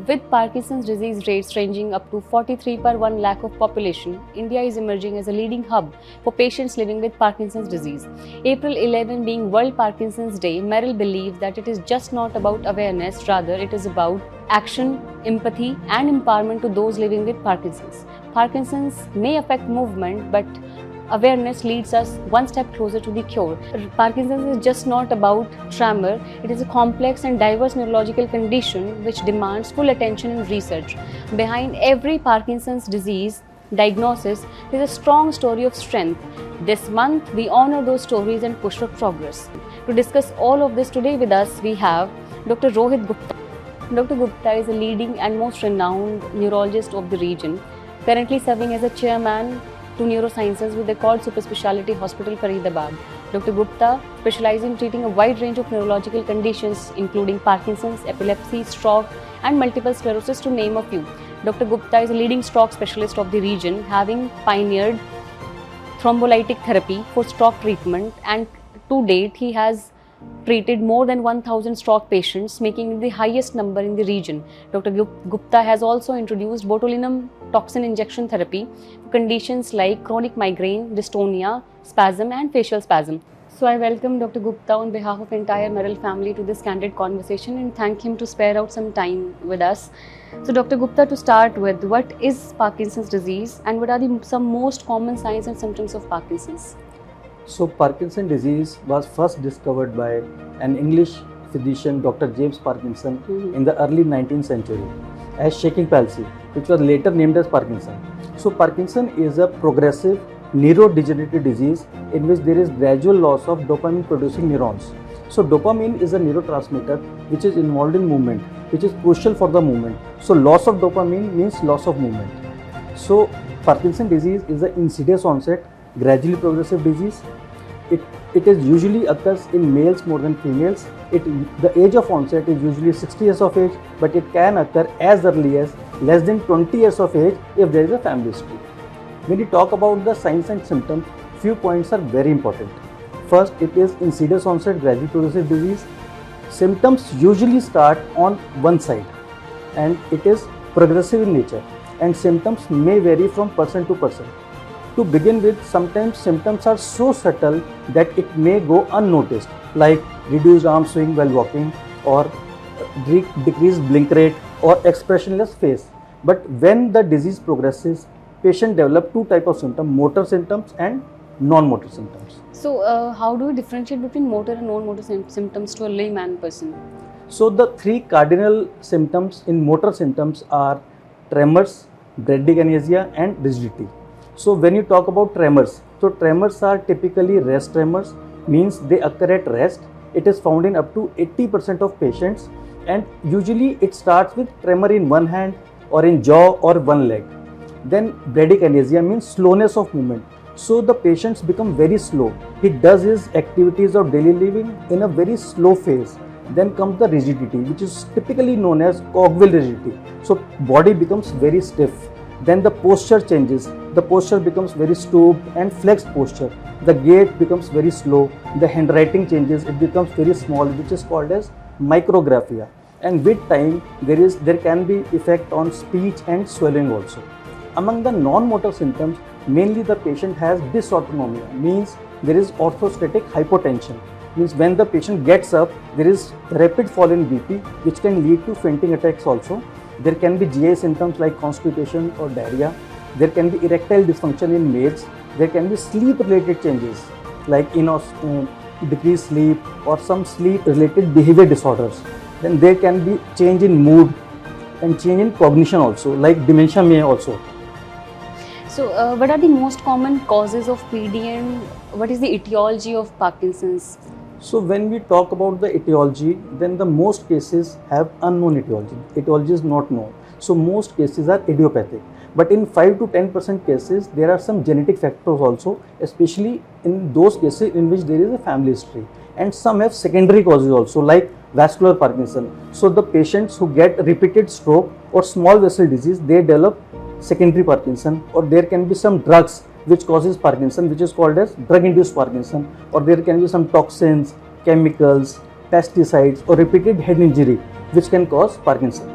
With Parkinson's disease rates ranging up to 43 per 1 lakh of population, India is emerging as a leading hub for patients living with Parkinson's disease. April 11 being World Parkinson's Day, Merrill believes that it is just not about awareness, rather it is about action, empathy and empowerment to those living with Parkinson's. Parkinson's may affect movement, but awareness leads us one step closer to the cure. Parkinson's is just not about tremor, it is a complex and diverse neurological condition which demands full attention and research. Behind every Parkinson's disease diagnosis, there is a strong story of strength. This month, we honor those stories and push for progress. To discuss all of this today with us, we have Dr. Rohit Gupta. Dr. Gupta is a leading and most renowned neurologist of the region, currently serving as a chairman to Neurosciences with the Cord Super Speciality Hospital, Faridabad. Dr. Gupta specializes in treating a wide range of neurological conditions including Parkinson's, epilepsy, stroke and multiple sclerosis to name a few. Dr. Gupta is a leading stroke specialist of the region, having pioneered thrombolytic therapy for stroke treatment, and to date he has treated more than 1,000 stroke patients, making it the highest number in the region. Dr. Gupta has also introduced botulinum toxin injection therapy for conditions like chronic migraine, dystonia, spasm and facial spasm. So I welcome Dr. Gupta on behalf of entire Merrill family to this candid conversation and thank him to spare out some time with us. So Dr. Gupta, to start with, what is Parkinson's disease and what are some most common signs and symptoms of Parkinson's? So Parkinson's disease was first discovered by an English physician, Dr. James Parkinson, in the early 19th century as shaking palsy, which was later named as Parkinson. So Parkinson is a progressive neurodegenerative disease in which there is gradual loss of dopamine producing neurons. So dopamine is a neurotransmitter which is involved in movement, which is crucial for the movement. So loss of dopamine means loss of movement. So Parkinson's disease is an insidious onset, gradually progressive disease. It is usually occurs in males more than females. The age of onset is usually 60 years of age, but it can occur as early as less than 20 years of age if there is a family history. When we talk about the signs and symptoms, few points are very important. First, it is insidious onset, gradually progressive disease. Symptoms usually start on one side and it is progressive in nature, and symptoms may vary from person to person. To begin with, sometimes symptoms are so subtle that it may go unnoticed, like reduced arm swing while walking or decreased blink rate or expressionless face. But when the disease progresses, patient develop two types of symptoms, motor symptoms and non-motor symptoms. So how do we differentiate between motor and non-motor symptoms to a layman person? So the three cardinal symptoms in motor symptoms are tremors, bradykinesia and rigidity. So when you talk about tremors, so tremors are typically rest tremors, means they occur at rest. It is found in up to 80% of patients, and usually it starts with tremor in one hand or in jaw or one leg. Then bradykinesia means slowness of movement. So the patients become very slow. He does his activities of daily living in a very slow phase. Then comes the rigidity, which is typically known as cogwheel rigidity. So body becomes very stiff. Then the posture changes. The posture becomes very stooped and flexed posture. The gait becomes very slow. The handwriting changes. It becomes very small, which is called as micrographia. And with time, there can be effect on speech and swallowing also. Among the non-motor symptoms, mainly the patient has dysautonomia, means there is orthostatic hypotension. Means when the patient gets up, there is rapid fall in BP, which can lead to fainting attacks also. There can be GI symptoms like constipation or diarrhea. There can be erectile dysfunction in males. There can be sleep-related changes like decreased sleep or some sleep-related behavior disorders. Then there can be change in mood and change in cognition also, like dementia may also. So what are the most common causes of PD and what is the etiology of Parkinson's? So when we talk about the etiology, then the most cases have unknown etiology. Etiology is not known. So most cases are idiopathic. But in 5 to 10% cases, there are some genetic factors also, especially in those cases in which there is a family history. And some have secondary causes also, like vascular Parkinson. So the patients who get repeated stroke or small vessel disease, they develop secondary Parkinson, or there can be some drugs which causes Parkinson, which is called as drug-induced Parkinson, or there can be some toxins, chemicals, pesticides or repeated head injury which can cause Parkinson.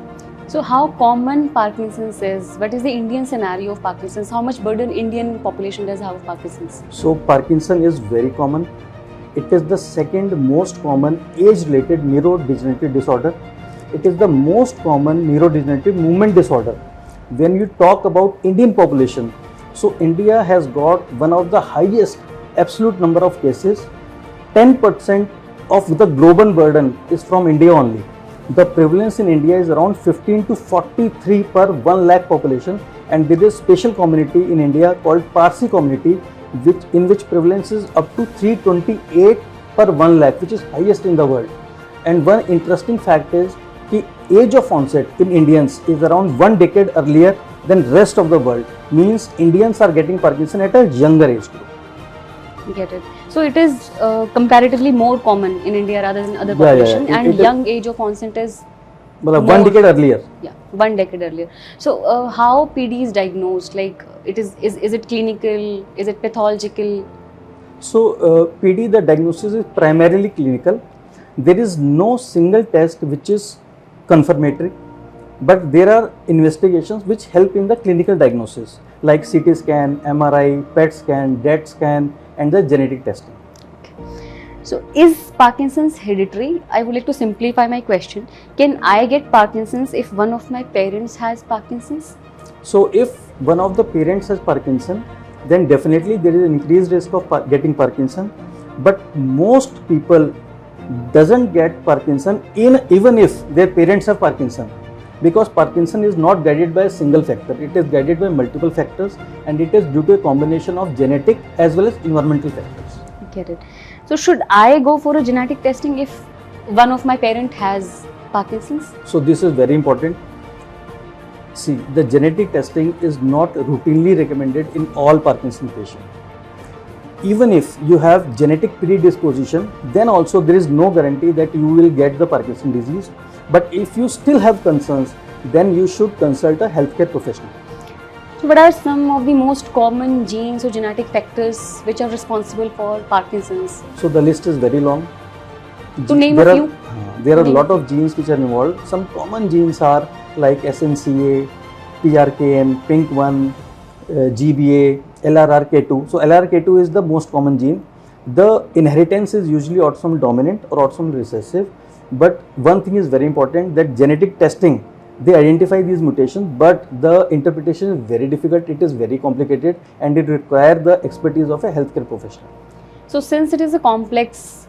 So how common Parkinson's is? What is the Indian scenario of Parkinson's? How much burden Indian population does have of Parkinson's? So Parkinson is very common. It is the second most common age-related neurodegenerative disorder. It is the most common neurodegenerative movement disorder. When you talk about Indian population, so India has got one of the highest absolute number of cases. 10% of the global burden is from India only. The prevalence in India is around 15 to 43 per 1 lakh population, and there is special community in India called Parsi community, in which prevalence is up to 328 per 1 lakh, which is highest in the world. And one interesting fact is the age of onset in Indians is around 1 decade earlier than rest of the world. Means Indians are getting Parkinson at a younger age group. Get it. So it is comparatively more common in India rather than other population, and young age of onset is well, 1 decade earlier. Yeah, 1 decade earlier. So how PD is diagnosed? Like is it clinical? Is it pathological? So PD, the diagnosis is primarily clinical. There is no single test which is confirmatory, but there are investigations which help in the clinical diagnosis like CT scan, MRI, PET scan, DET scan, and the genetic testing. Okay. So is Parkinson's hereditary? I would like to simplify my question. Can I get Parkinson's if one of my parents has Parkinson's? So if one of the parents has Parkinson, then definitely there is an increased risk of getting Parkinson. But most people doesn't get Parkinson even if their parents have Parkinson, because Parkinson is not guided by a single factor. It is guided by multiple factors, and it is due to a combination of genetic as well as environmental factors. Get it. So should I go for a genetic testing if one of my parent has Parkinson's? So this is very important. See, the genetic testing is not routinely recommended in all Parkinson patients. Even if you have genetic predisposition, then also there is no guarantee that you will get the Parkinson disease. But if you still have concerns, then you should consult a healthcare professional. So what are some of the most common genes or genetic factors which are responsible for Parkinson's? So the list is very long. To name a few? There are a lot of genes which are involved. Some common genes are like SNCA, PRKN, PINK1, GBA, LRRK2. So LRRK2 is the most common gene. The inheritance is usually autosomal dominant or autosomal recessive. But one thing is very important, that genetic testing, they identify these mutations, but the interpretation is very difficult, it is very complicated, and it requires the expertise of a healthcare professional. So since it is a complex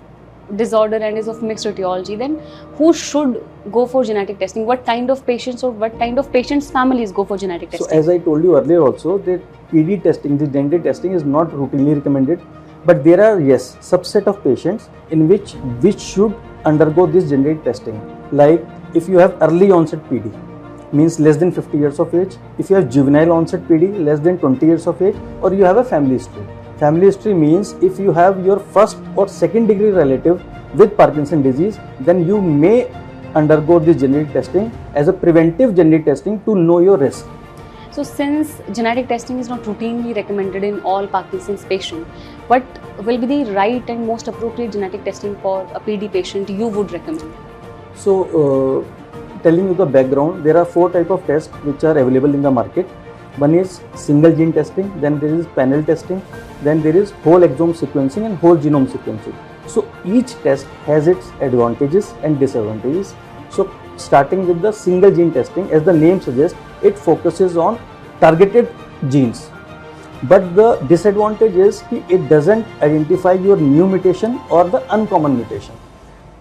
disorder and is of mixed etiology, then who should go for genetic testing? What kind of patients or what kind of patients' families go for genetic testing? So as I told you earlier also, that PD testing, the genetic testing is not routinely recommended, but there are, yes, subset of patients in which should undergo this genetic testing. Like if you have early onset PD, means less than 50 years of age, if you have juvenile onset PD, less than 20 years of age, or you have a family history. Family history means if you have your first or second degree relative with Parkinson disease, then you may undergo this genetic testing as a preventive genetic testing to know your risk. So since genetic testing is not routinely recommended in all Parkinson's patients, what will be the right and most appropriate genetic testing for a PD patient you would recommend? So telling you the background, there are 4 types of tests which are available in the market. One is single gene testing, then there is panel testing, then there is whole exome sequencing and whole genome sequencing. So each test has its advantages and disadvantages. So starting with the single gene testing, as the name suggests, it focuses on targeted genes. But the disadvantage is it doesn't identify your new mutation or the uncommon mutation.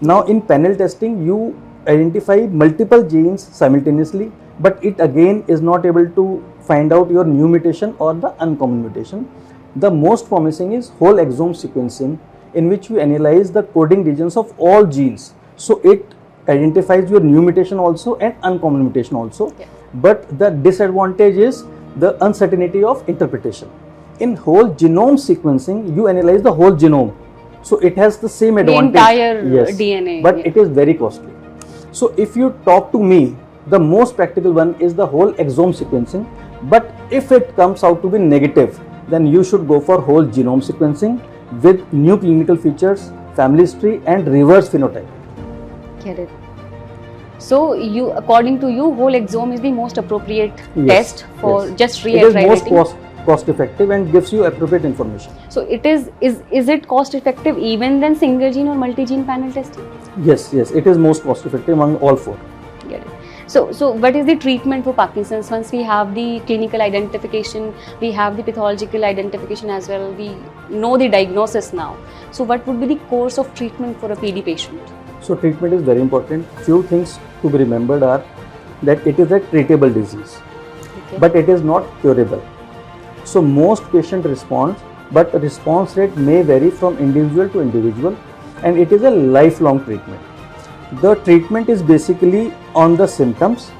Now in panel testing, you identify multiple genes simultaneously, but it again is not able to find out your new mutation or the uncommon mutation. The most promising is whole exome sequencing, in which you analyze the coding regions of all genes. So it identifies your new mutation also and uncommon mutation also. Yeah. But the disadvantage is the uncertainty of interpretation. In whole genome sequencing, you analyze the whole genome. So it has the same advantage. The entire DNA. But it is very costly. So if you talk to me, the most practical one is the whole exome sequencing. But if it comes out to be negative, then you should go for whole genome sequencing with new clinical features, family history and reverse phenotype. Get it. So you, according to you, whole exome is the most appropriate Yes, test for yes. just It is most reiterating. cost effective and gives you appropriate information. So it is it cost effective even than single gene or multi gene panel testing? Yes, it is most cost effective among all four. Get it. So what is the treatment for Parkinson's? Once we have the clinical identification, we have the pathological identification as well, we know the diagnosis now. So what would be the course of treatment for a PD patient? So treatment is very important. Few things to be remembered are that it is a treatable disease, Okay. but it is not curable. So most patient responds, but response rate may vary from individual to individual, and it is a lifelong treatment. The treatment is basically on the symptoms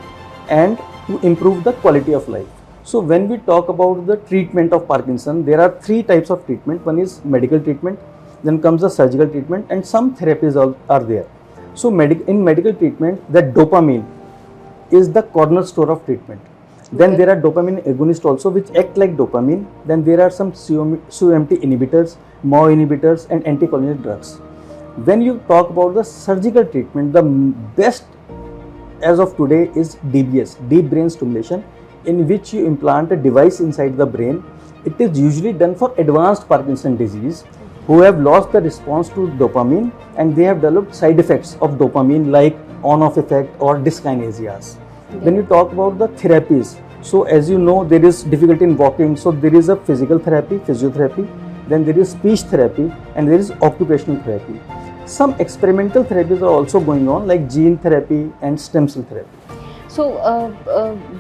and to improve the quality of life. So when we talk about the treatment of Parkinson, there are three types of treatment. One is medical treatment, then comes the surgical treatment, and some therapies are there. So in medical treatment, the dopamine is the cornerstone of treatment. Then Okay. there are dopamine agonists also, which act like dopamine. Then there are some COMT inhibitors, MAO inhibitors, and anticholinergic drugs. When you talk about the surgical treatment, the best as of today is DBS, deep brain stimulation, in which you implant a device inside the brain. It is usually done for advanced Parkinson disease who have lost the response to dopamine and they have developed side effects of dopamine like on-off effect or dyskinesias. When you talk about the therapies, so as you know, there is difficulty in walking, so there is a physical therapy, physiotherapy, then there is speech therapy, and there is occupational therapy. Some experimental therapies are also going on, like gene therapy and stem cell therapy. So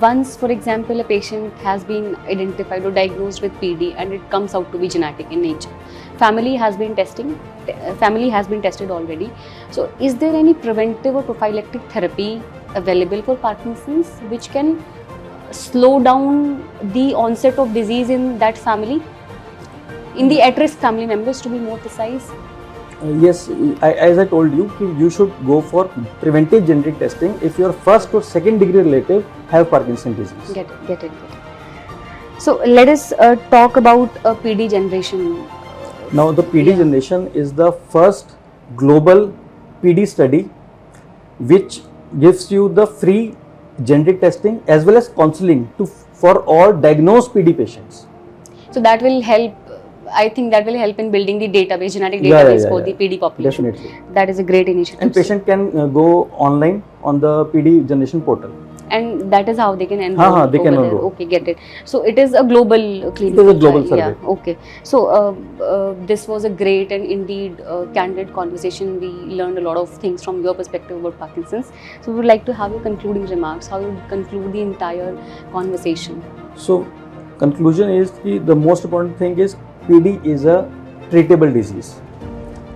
once, for example, a patient has been identified or diagnosed with PD and it comes out to be genetic in nature, family has been tested already. So is there any preventive or prophylactic therapy available for Parkinson's which can slow down the onset of disease in that family, in the at-risk family members to be more precise? Yes, as I told you, you should go for preventive genetic testing if your first or second degree relative have Parkinson's disease. Get it. So let us talk about PD generation. Now the PD Yeah. generation is the first global PD study which gives you the free genetic testing as well as counseling for all diagnosed PD patients. So that will help. I think that will help in building the database, genetic database for the PD population. Definitely. That is a great initiative. And patient can go online on the PD generation portal. And that is how they can enroll. They can over there. enroll. Okay, get it. So it is a global clinical It is a global trial. survey. Yeah. Okay. So this was a great and indeed candid conversation. We learned a lot of things from your perspective about Parkinson's. So we would like to have your concluding remarks. How you would conclude the entire conversation? So conclusion is the most important thing is PD is a treatable disease.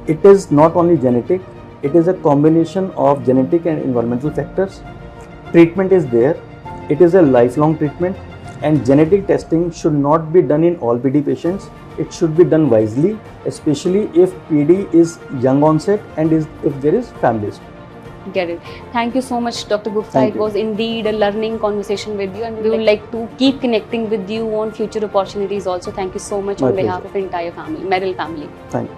It is not only genetic, it is a combination of genetic and environmental factors. Treatment is there, it is a lifelong treatment, and genetic testing should not be done in all PD patients. It should be done wisely, especially if PD is young onset and if there is family history. Get it. Thank you so much, Dr. Gupta. Thank It you. was indeed a learning conversation with you, and we would like to keep connecting with you on future opportunities also. Thank you so much My on behalf pleasure. of entire family, Merrill family. Thank you.